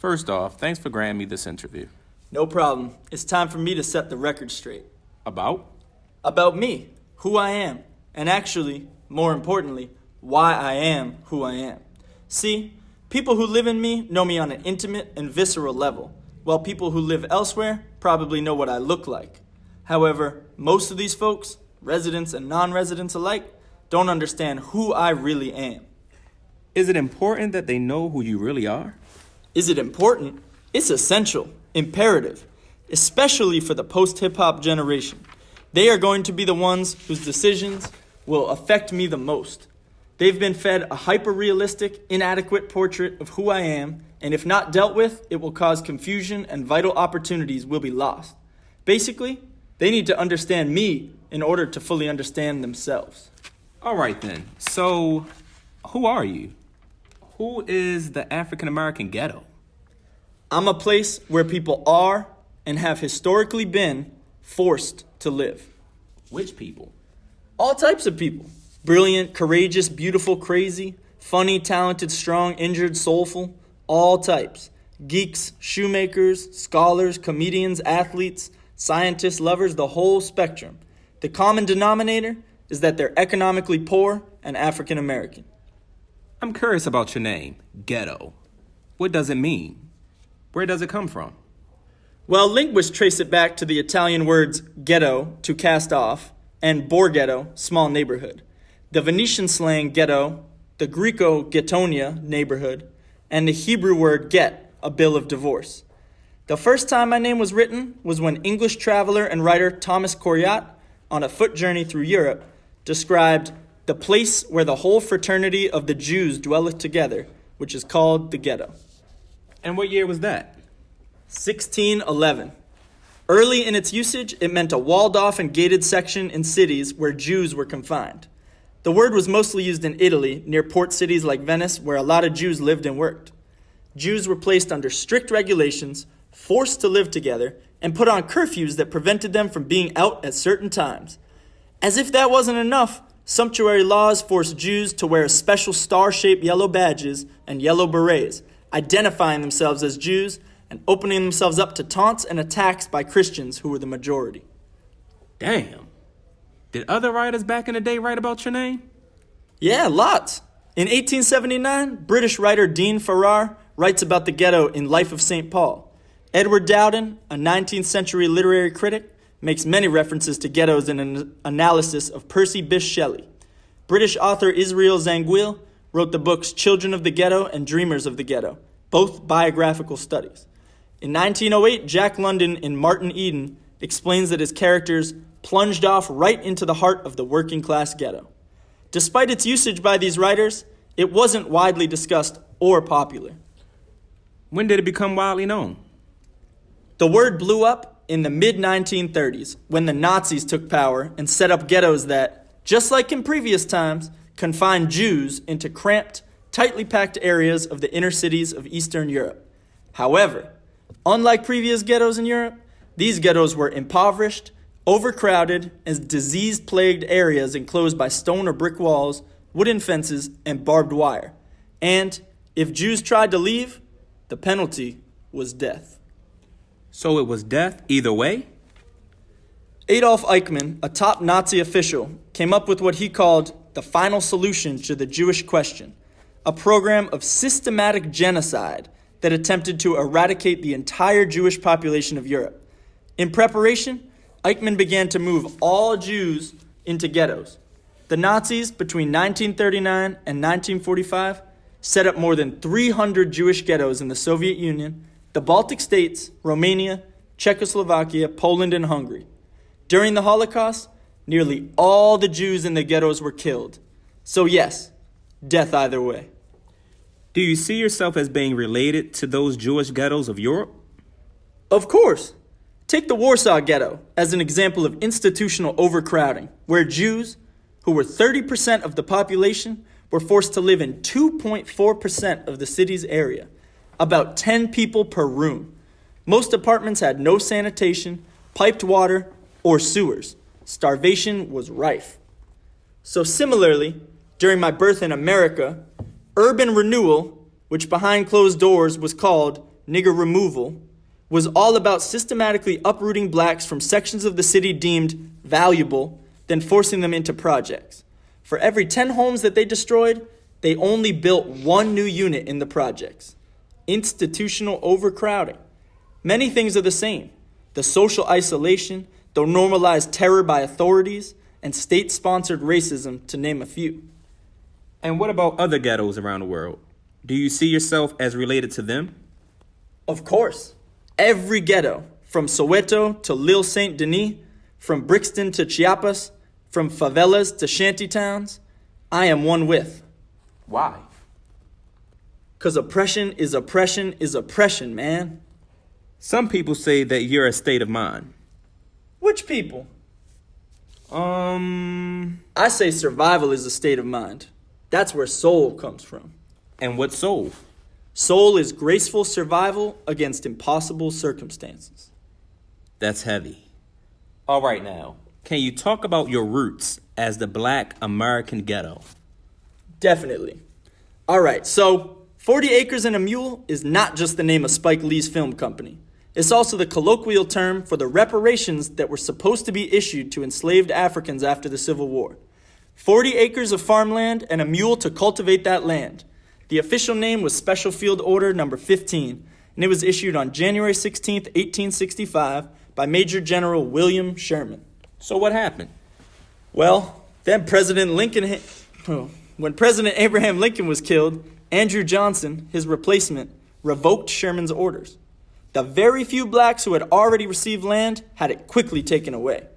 First off, thanks for granting me this interview. No problem. It's time for me to set the record straight. About? About me, who I am, and actually, more importantly, why I am who I am. See, people who live in me know me on an intimate and visceral level, while people who live elsewhere probably know what I look like. However, most of these folks, residents and non-residents alike, don't understand who I really am. Is it important that they know who you really are? Is it important? It's essential, imperative, especially for the post-hip-hop generation. They are going to be the ones whose decisions will affect me the most. They've been fed a hyper-realistic, inadequate portrait of who I am, and if not dealt with, it will cause confusion and vital opportunities will be lost. Basically, they need to understand me in order to fully understand themselves. All right then, so who are you? Who is the African American ghetto? I'm a place where people are and have historically been forced to live. Which people? All types of people. Brilliant, courageous, beautiful, crazy, funny, talented, strong, injured, soulful. All types. Geeks, shoemakers, scholars, comedians, athletes, scientists, lovers, the whole spectrum. The common denominator is that they're economically poor and African American. I'm curious about your name, ghetto. What does it mean? Where does it come from? Well, linguists trace it back to the Italian words ghetto, to cast off, and borghetto, small neighborhood. The Venetian slang ghetto, the Greco-Ghettonia neighborhood, and the Hebrew word get, a bill of divorce. The first time my name was written was when English traveler and writer Thomas Coryat, on a foot journey through Europe, described the place where the whole fraternity of the Jews dwelleth together, which is called the ghetto. And what year was that? 1611. Early in its usage, it meant a walled-off and gated section in cities where Jews were confined. The word was mostly used in Italy, near port cities like Venice, where a lot of Jews lived and worked. Jews were placed under strict regulations, forced to live together, and put on curfews that prevented them from being out at certain times. As if that wasn't enough, sumptuary laws forced Jews to wear special star-shaped yellow badges and yellow berets, identifying themselves as Jews and opening themselves up to taunts and attacks by Christians who were the majority. Damn. Did other writers back in the day write about your name? Yeah, lots. In 1879, British writer Dean Farrar writes about the ghetto in Life of St. Paul. Edward Dowden, a 19th century literary critic, makes many references to ghettos in an analysis of Percy Bysshe Shelley. British author Israel Zangwill wrote the books Children of the Ghetto and Dreamers of the Ghetto, both biographical studies. In 1908, Jack London in Martin Eden explains that his characters plunged off right into the heart of the working class ghetto. Despite its usage by these writers, it wasn't widely discussed or popular. When did it become widely known? The word blew up in the mid-1930s when the Nazis took power and set up ghettos that, just like in previous times, confined Jews into cramped, tightly packed areas of the inner cities of Eastern Europe. However, unlike previous ghettos in Europe, these ghettos were impoverished, overcrowded, and disease-plagued areas enclosed by stone or brick walls, wooden fences, and barbed wire. And if Jews tried to leave, the penalty was death. So it was death either way? Adolf Eichmann, a top Nazi official, came up with what he called the final solution to the Jewish question, a program of systematic genocide that attempted to eradicate the entire Jewish population of Europe. In preparation, Eichmann began to move all Jews into ghettos. The Nazis, between 1939 and 1945, set up more than 300 Jewish ghettos in the Soviet Union, the Baltic states, Romania, Czechoslovakia, Poland, and Hungary. During the Holocaust, nearly all the Jews in the ghettos were killed. So yes, death either way. Do you see yourself as being related to those Jewish ghettos of Europe? Of course. Take the Warsaw Ghetto as an example of institutional overcrowding, where Jews, who were 30% of the population, were forced to live in 2.4% of the city's area, about 10 people per room. Most apartments had no sanitation, piped water, or sewers. Starvation was rife. So similarly, during my birth in America, urban renewal, which behind closed doors was called nigger removal, was all about systematically uprooting blacks from sections of the city deemed valuable, then forcing them into projects. For every 10 homes that they destroyed, they only built one new unit in the projects. Institutional overcrowding. Many things are the same. The social isolation, the normalized terror by authorities, and state-sponsored racism, to name a few. And what about other ghettos around the world? Do you see yourself as related to them? Of course. Every ghetto, from Soweto to Lille Saint Denis, from Brixton to Chiapas, from favelas to shantytowns, I am one with. Why? Because oppression is oppression is oppression, man. Some people say that you're a state of mind. Which people? I say survival is a state of mind. That's where soul comes from. And what soul? Soul is graceful survival against impossible circumstances. That's heavy. All right now, can you talk about your roots as the Black American ghetto? Definitely. All right, so 40 Acres and a Mule is not just the name of Spike Lee's film company. It's also the colloquial term for the reparations that were supposed to be issued to enslaved Africans after the Civil War. 40 acres of farmland and a mule to cultivate that land. The official name was Special Field Order Number 15, and it was issued on January 16, 1865, by Major General William Sherman. So what happened? Well, then when President Abraham Lincoln was killed, Andrew Johnson, his replacement, revoked Sherman's orders. The very few blacks who had already received land had it quickly taken away.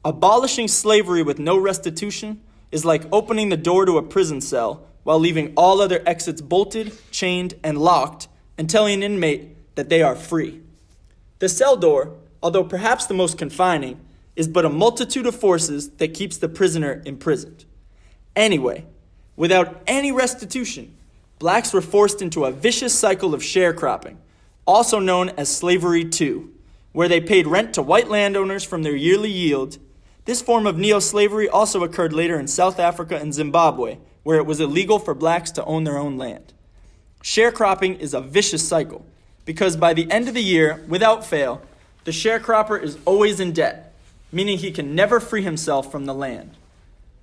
Abolishing slavery with no restitution is like opening the door to a prison cell while leaving all other exits bolted, chained, and locked, and telling an inmate that they are free. The cell door, although perhaps the most confining, is but a multitude of forces that keeps the prisoner imprisoned. Anyway, without any restitution, blacks were forced into a vicious cycle of sharecropping, also known as Slavery 2, where they paid rent to white landowners from their yearly yield. This form of neo-slavery also occurred later in South Africa and Zimbabwe, where it was illegal for blacks to own their own land. Sharecropping is a vicious cycle, because by the end of the year, without fail, the sharecropper is always in debt, meaning he can never free himself from the land.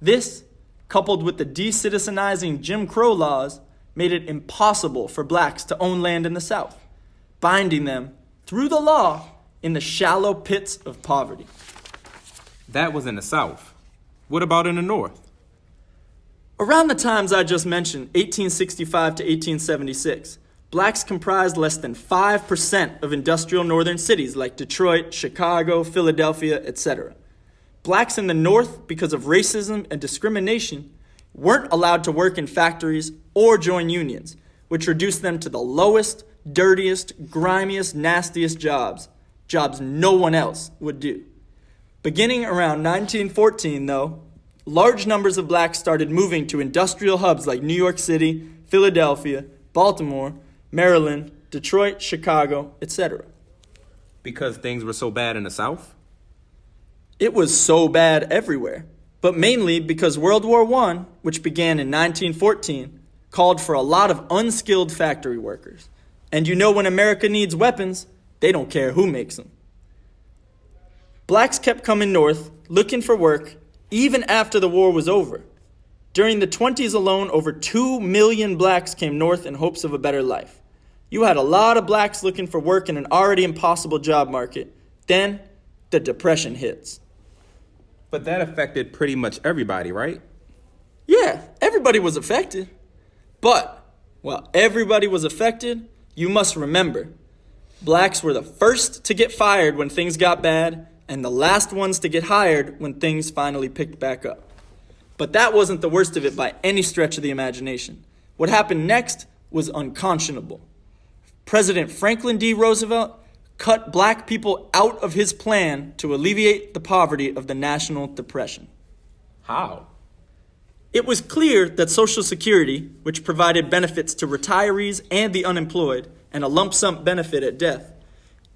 This, coupled with the decitizenizing Jim Crow laws, made it impossible for blacks to own land in the South, binding them, through the law, in the shallow pits of poverty. That was in the South. What about in the North? Around the times I just mentioned, 1865 to 1876, blacks comprised less than 5% of industrial northern cities like Detroit, Chicago, Philadelphia, etc. Blacks in the North, because of racism and discrimination, weren't allowed to work in factories or join unions, which reduced them to the lowest, dirtiest, grimiest, nastiest jobs no one else would do. Beginning around 1914, though, large numbers of blacks started moving to industrial hubs like New York City, Philadelphia, Baltimore, Maryland, Detroit, Chicago, etc. Because things were so bad in the South? It was so bad everywhere, but mainly because World War I, which began in 1914, called for a lot of unskilled factory workers. And you know when America needs weapons, they don't care who makes them. Blacks kept coming north, looking for work, even after the war was over. During the 20s alone, over 2 million blacks came north in hopes of a better life. You had a lot of blacks looking for work in an already impossible job market. Then, the Depression hits. But that affected pretty much everybody, right? Yeah, everybody was affected. But, while everybody was affected, you must remember, blacks were the first to get fired when things got bad, and the last ones to get hired when things finally picked back up. But that wasn't the worst of it by any stretch of the imagination. What happened next was unconscionable. President Franklin D. Roosevelt cut black people out of his plan to alleviate the poverty of the National Depression. How? It was clear that Social Security, which provided benefits to retirees and the unemployed, and a lump sum benefit at death,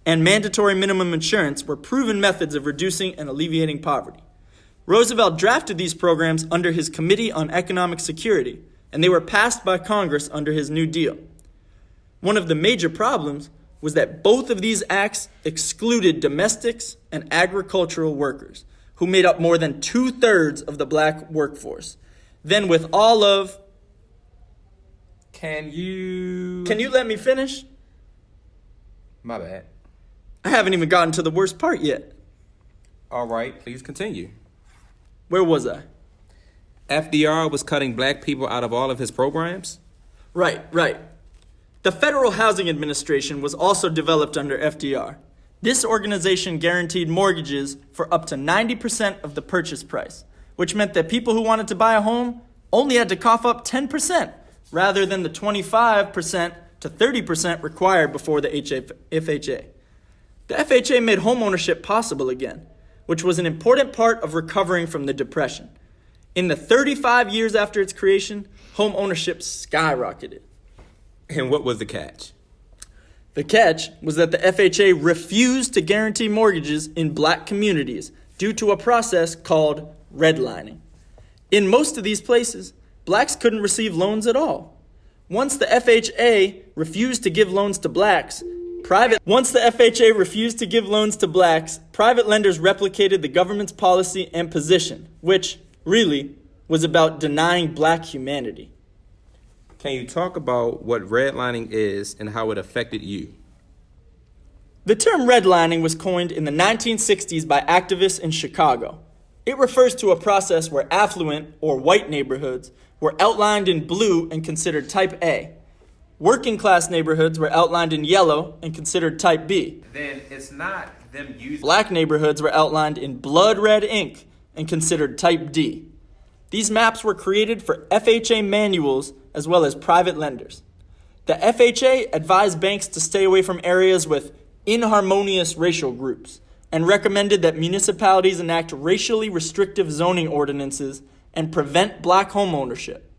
and mandatory minimum insurance were proven methods of reducing and alleviating poverty. Roosevelt drafted these programs under his Committee on Economic Security, and they were passed by Congress under his New Deal. One of the major problems was that both of these acts excluded domestics and agricultural workers, who made up more than 2/3 of the black workforce. Then with all of... Can you let me finish? My bad. I haven't even gotten to the worst part yet. All right, please continue. Where was I? FDR was cutting black people out of all of his programs? Right. The Federal Housing Administration was also developed under FDR. This organization guaranteed mortgages for up to 90% of the purchase price, which meant that people who wanted to buy a home only had to cough up 10% rather than the 25% to 30% required before the FHA. The FHA made homeownership possible again, which was an important part of recovering from the Depression. In the 35 years after its creation, home ownership skyrocketed. And what was the catch? The catch was that the FHA refused to guarantee mortgages in black communities due to a process called redlining. In most of these places, blacks couldn't receive loans at all. Once the FHA refused to give loans to blacks, private lenders replicated the government's policy and position, which, really, was about denying black humanity. Can you talk about what redlining is and how it affected you? The term redlining was coined in the 1960s by activists in Chicago. It refers to a process where affluent or white neighborhoods were outlined in blue and considered type A. Working class neighborhoods were outlined in yellow and considered type B. Then it's not them using... Black neighborhoods were outlined in blood red ink and considered type D. These maps were created for FHA manuals as well as private lenders. The FHA advised banks to stay away from areas with inharmonious racial groups and recommended that municipalities enact racially restrictive zoning ordinances and prevent black home ownership.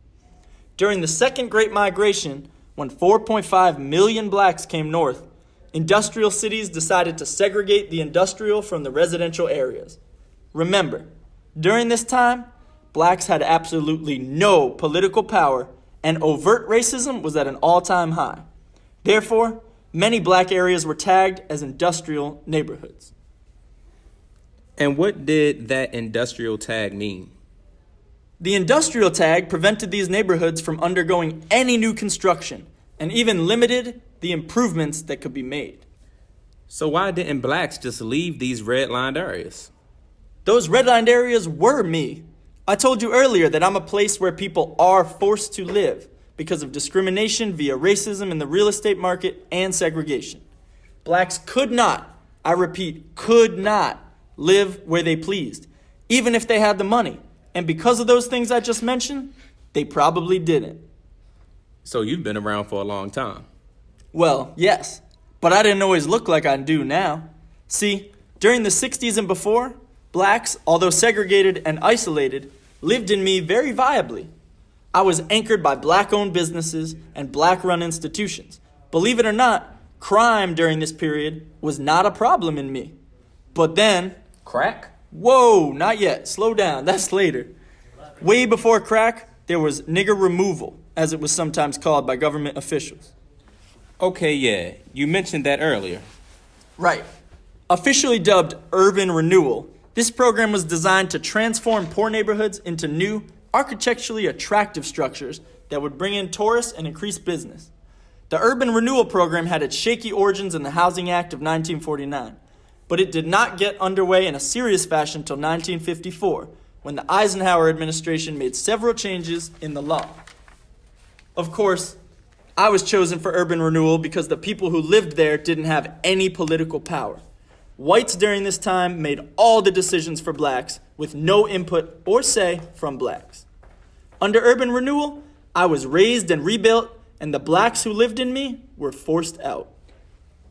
During the Second Great Migration, when 4.5 million blacks came north, industrial cities decided to segregate the industrial from the residential areas. Remember, during this time, blacks had absolutely no political power and overt racism was at an all-time high. Therefore, many black areas were tagged as industrial neighborhoods. And what did that industrial tag mean? The industrial tag prevented these neighborhoods from undergoing any new construction and even limited the improvements that could be made. So why didn't blacks just leave these redlined areas? Those redlined areas were me. I told you earlier that I'm a place where people are forced to live because of discrimination via racism in the real estate market and segregation. Blacks could not, I repeat, could not live where they pleased, even if they had the money. And because of those things I just mentioned, they probably didn't. So you've been around for a long time. Well, yes, but I didn't always look like I do now. See, during the 60s and before, blacks, although segregated and isolated, lived in me very viably. I was anchored by black-owned businesses and black-run institutions. Believe it or not, crime during this period was not a problem in me. But then... Crack? Whoa, not yet. Slow down. That's later. Way before crack, there was nigger removal, as it was sometimes called by government officials. Okay, yeah. You mentioned that earlier. Right. Officially dubbed urban renewal, this program was designed to transform poor neighborhoods into new, architecturally attractive structures that would bring in tourists and increase business. The urban renewal program had its shaky origins in the Housing Act of 1949, but it did not get underway in a serious fashion until 1954, when the Eisenhower administration made several changes in the law. Of course, I was chosen for urban renewal because the people who lived there didn't have any political power. Whites during this time made all the decisions for blacks with no input or say from blacks. Under urban renewal, I was raised and rebuilt, and the blacks who lived in me were forced out.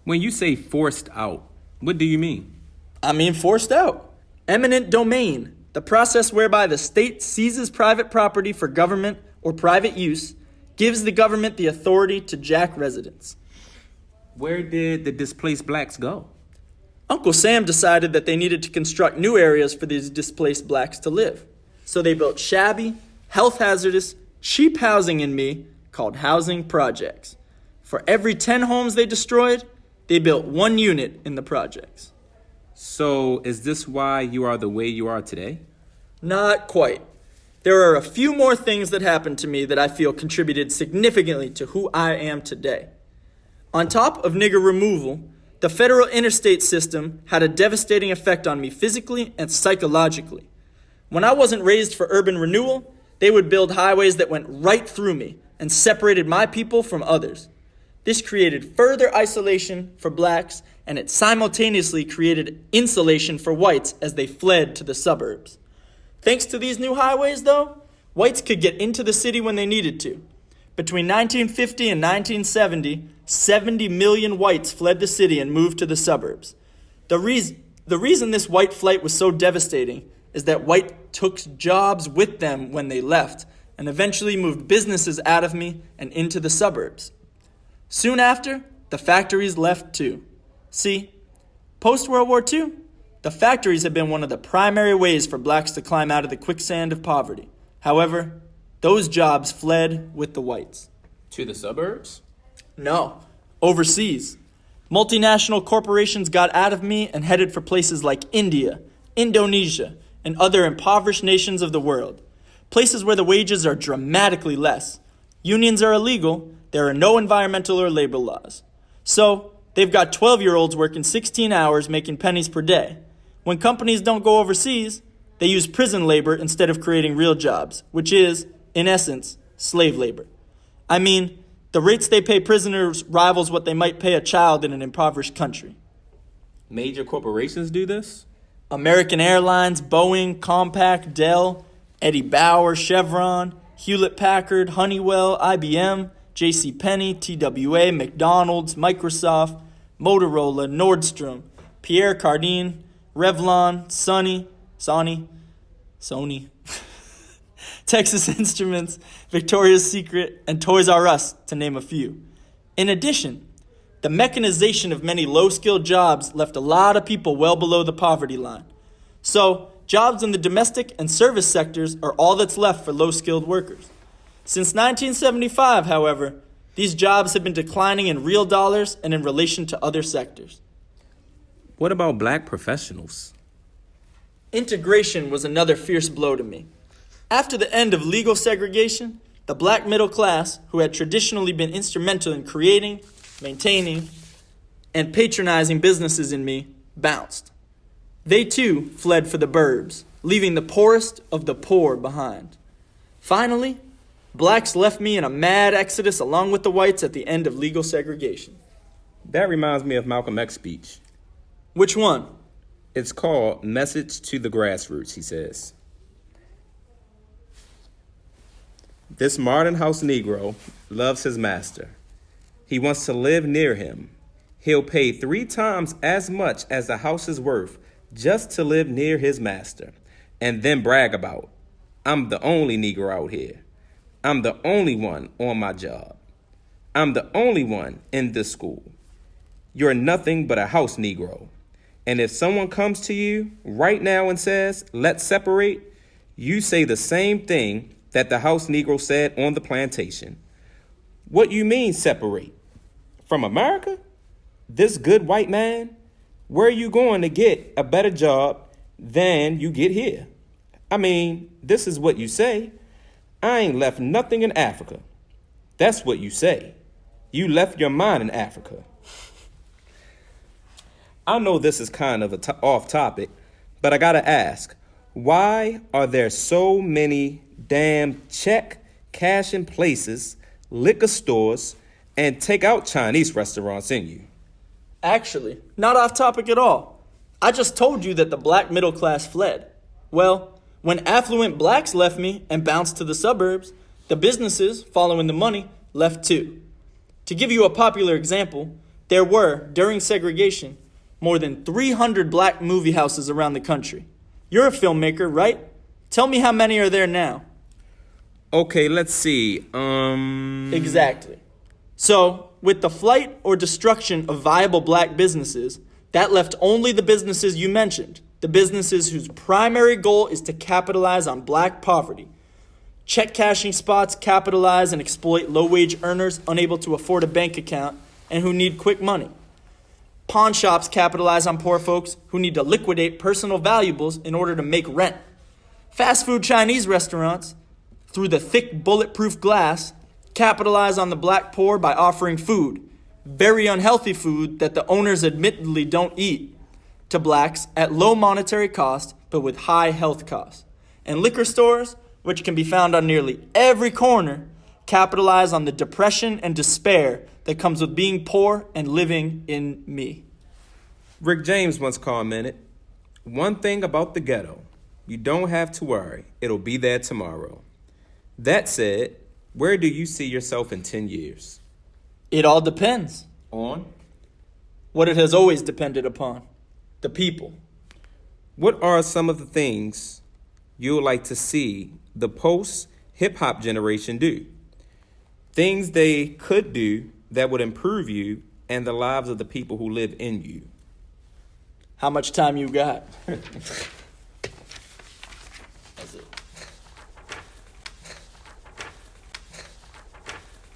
When you say forced out, what do you mean? I mean forced out. Eminent domain, the process whereby the state seizes private property for government or private use, gives the government the authority to jack residents. Where did the displaced blacks go? Uncle Sam decided that they needed to construct new areas for these displaced blacks to live. So they built shabby, health hazardous, cheap housing in me called housing projects. For every 10 homes they destroyed, they built 1 unit in the projects. So, is this why you are the way you are today? Not quite. There are a few more things that happened to me that I feel contributed significantly to who I am today. On top of nigger removal, the federal interstate system had a devastating effect on me physically and psychologically. When I wasn't raised for urban renewal, they would build highways that went right through me and separated my people from others. This created further isolation for blacks, and it simultaneously created insulation for whites as they fled to the suburbs. Thanks to these new highways, though, whites could get into the city when they needed to. Between 1950 and 1970, 70 million whites fled the city and moved to the suburbs. The reason this white flight was so devastating is that white took jobs with them when they left and eventually moved businesses out of me and into the suburbs. Soon after, the factories left too. See, post-World War II, the factories have been one of the primary ways for blacks to climb out of the quicksand of poverty. However, those jobs fled with the whites. To the suburbs? No, overseas. Multinational corporations got out of me and headed for places like India, Indonesia, and other impoverished nations of the world. Places where the wages are dramatically less. Unions are illegal. There are no environmental or labor laws. So, they've got 12-year-olds working 16 hours making pennies per day. When companies don't go overseas, they use prison labor instead of creating real jobs, which is, in essence, slave labor. I mean, the rates they pay prisoners rivals what they might pay a child in an impoverished country. Major corporations do this? American Airlines, Boeing, Compaq, Dell, Eddie Bauer, Chevron, Hewlett-Packard, Honeywell, IBM, JCPenney, TWA, McDonald's, Microsoft, Motorola, Nordstrom, Pierre Cardin, Revlon, Sony, Texas Instruments, Victoria's Secret, and Toys R Us, to name a few. In addition, the mechanization of many low-skilled jobs left a lot of people well below the poverty line. So, jobs in the domestic and service sectors are all that's left for low-skilled workers. Since 1975, however, these jobs have been declining in real dollars and in relation to other sectors. What about black professionals? Integration was another fierce blow to me. After the end of legal segregation, the black middle class, who had traditionally been instrumental in creating, maintaining, and patronizing businesses in me, bounced. They too fled for the burbs, leaving the poorest of the poor behind. Finally, blacks left me in a mad exodus along with the whites at the end of legal segregation. That reminds me of Malcolm X's speech. Which one? It's called Message to the Grassroots, he says. This modern house Negro loves his master. He wants to live near him. He'll pay 3 times as much as the house is worth just to live near his master, and then brag about, I'm the only Negro out here. I'm the only one on my job. I'm the only one in this school. You're nothing but a house Negro. And if someone comes to you right now and says, let's separate, you say the same thing that the house Negro said on the plantation. What you mean separate? From America? This good white man? Where are you going to get a better job than you get here? I mean, this is what you say. I ain't left nothing in Africa. That's what you say. You left your mind in Africa. I know this is kind of off topic, but I gotta ask, why are there so many damn check cashing places, liquor stores, and takeout Chinese restaurants in you? Actually, not off topic at all. I just told you that the black middle class fled. Well, when affluent blacks left me and bounced to the suburbs, the businesses, following the money, left too. To give you a popular example, there were, during segregation, more than 300 black movie houses around the country. You're a filmmaker, right? Tell me how many are there now. Okay, let's see. Exactly. So, with the flight or destruction of viable black businesses, that left only the businesses you mentioned, the businesses whose primary goal is to capitalize on black poverty. Check cashing spots capitalize and exploit low-wage earners unable to afford a bank account and who need quick money. Pawn shops capitalize on poor folks who need to liquidate personal valuables in order to make rent. Fast food Chinese restaurants, through the thick bulletproof glass, capitalize on the black poor by offering food, very unhealthy food that the owners admittedly don't eat, to blacks at low monetary cost but with high health costs. And liquor stores, which can be found on nearly every corner, capitalize on the depression and despair that comes with being poor and living in me. Rick James once commented, "One thing about the ghetto, you don't have to worry, it'll be there tomorrow." That said, where do you see yourself in 10 years? It all depends On? what it has always depended upon, the people. What are some of the things you would like to see the post-hip-hop generation do? Things they could do that would improve you and the lives of the people who live in you. How much time you got?